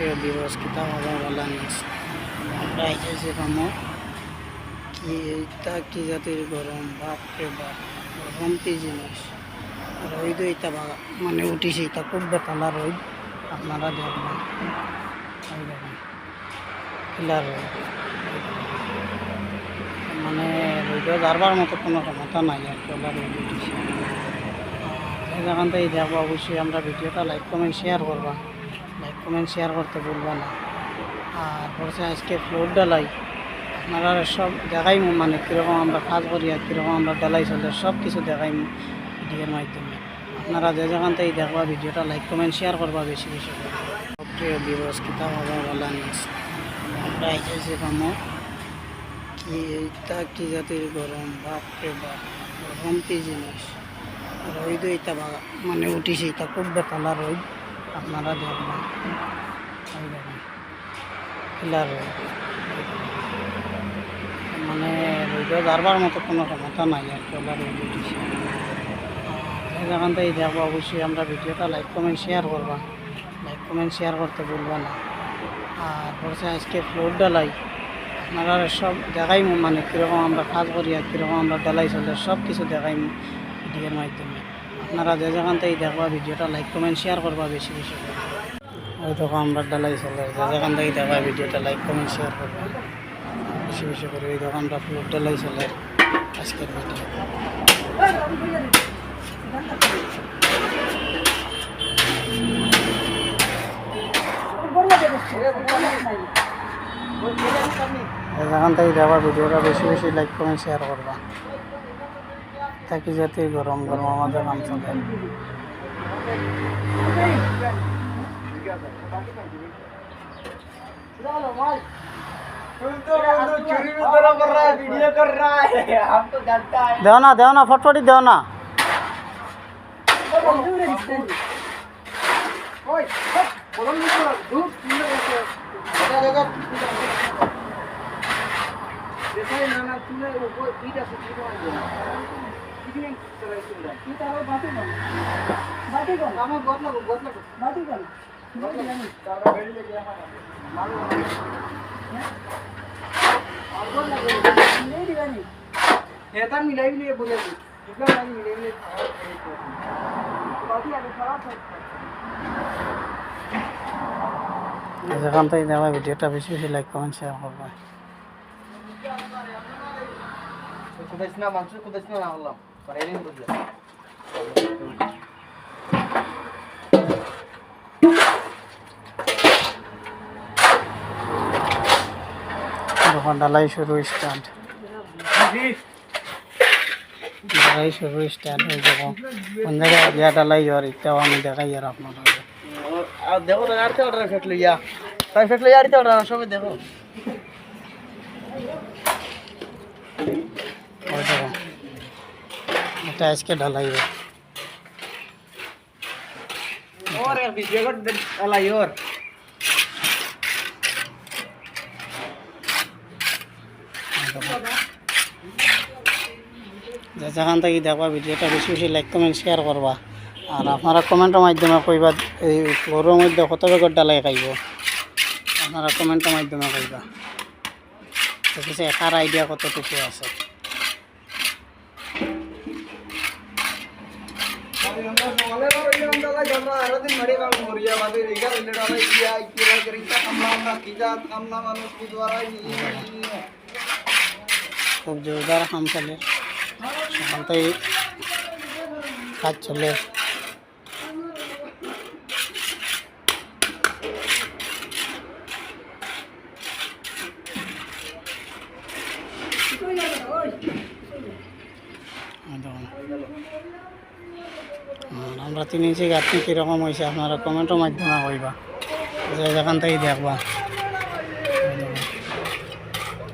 প্রিয় দিবস কিতা হওয়া বলা নিস আমরা এসেছি কামো কি এইটা কি জাতির গরম বাপরে বাপ গরম কি জিনিস রোদ এইটা মানে উঠিছে এটা খুব বেতালা রোদ আপনারা দেখবেন এই দেখেন কিলা রোদ মানে রোদে যারবার মতো কোনো ক্ষমতা নাই আর কি রোদ উঠিছে এই জায়গান থেকে দেখবো অবশ্যই আমরা ভিডিওটা লাইক কমেন্ট শেয়ার করবা লাইক কমেন্ট শেয়ার করতে ভুলবা না আর বলছে আজকে ফ্লোর ডালাই আপনারা সব দেখাই মানে কীরকম আমরা কাজ করি আর কীরকম আমরা ডালাই চলে সব কিছু দেখাই ভিডিওর মাধ্যমে আপনারা যে যেখান থেকে দেখবা ভিডিওটা লাইক কমেন্ট শেয়ার করবা বেশি বেশি করে প্রিয় দিবস কিতা হওয়া বলা নিস আমরা এসেছি কামো কি এইটা কি জাতির গরম বাপরে বাপ গরম কি জিনিস রোদ এইটা মানে উঠিছে এটা খুব বেতালা রোদ আপনারা দেখবেন এই দেখেন কিলা রোদ মানে রোদে যারবার মতো কোনো ক্ষমতা নাই আর কি রোদ উঠিছে এই জায়গান থেকে দেখবো অবশ্যই আমরা ভিডিওটা লাইক কমেন্ট শেয়ার করবা লাইক কমেন্ট শেয়ার করতে ভুলবা না আর বলছে আজকে ফ্লোর ডালাই আপনারা সব দেখাই মানে কীরকম আমরা কাজ করি আর কীরকম আমরা ডালাই চলে সব কিছু দেখাই ভিডিওর মাধ্যমে আপনারা যে যেখান থেকে দেখবা ভিডিওটা লাইক কমেন্ট শেয়ার করবা বেশি বেশি করে ওই তখন আমরা ডালাই চলে যে যেখান থেকে দেখবা ভিডিওটা লাইক কমেন্ট শেয়ার করবা বেশি বেশি করে ওই তখন আমরা ফ্লোর ডালাই চলে আজকের ভিডিও এখান থেকে যাওয়ার ভিডিওটা বেশি বেশি লাইক কমেন্ট শেয়ার করবা তাকে যাতে গরম গরম আমাদের নাম চলে দেও না ফটফটি দেও না যেখান থেকে দেওয়া ভিডিওটা বেশি বেশি লাইক কমেন্ট শেয়ার করবা যখন ডালাই শুরু স্টার্ট হয়ে যাবো কোন জায়গায় গিয়া ডালাই যাওয়ার ইচ্ছাও আমি দেখাই আর আপনারা দেখো তো আর অর্ডার ফেটলো ইয়া তাই ফেটলো আর অর্ডার সবাই দেখো ওই দেখো এটা আজকে ঢালাই और वीडियो को ढलाई और যেখান থেকে দেখবা ভিডিওটা বেশি বেশি লাইক কমেন্ট শেয়ার করবা আর আপনারা কমেন্টের মাধ্যমে কইবা এই ফ্লোরের মধ্যে কত বেগর ডালাই খাইব আপনারা কমেন্টের মাধ্যমে কইবা দেখেছে একার আইডিয়া কতটুকু আছে খুব জোরদার কাম চলে সেখান থেকে কাজ চলে আমরা 3 ইঞ্চি গাঁথনি কীরকম হয়েছে আপনারা কমেন্টের মাধ্যমে কইবা যে যেখান থেকে দেখবা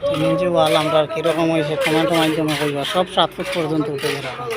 3 ইঞ্চি ওয়াল আমরা কীরকম হয়েছে কমেন্টের মাধ্যমে কইবা সব 7 ফুট পর্যন্ত উঠে এরকম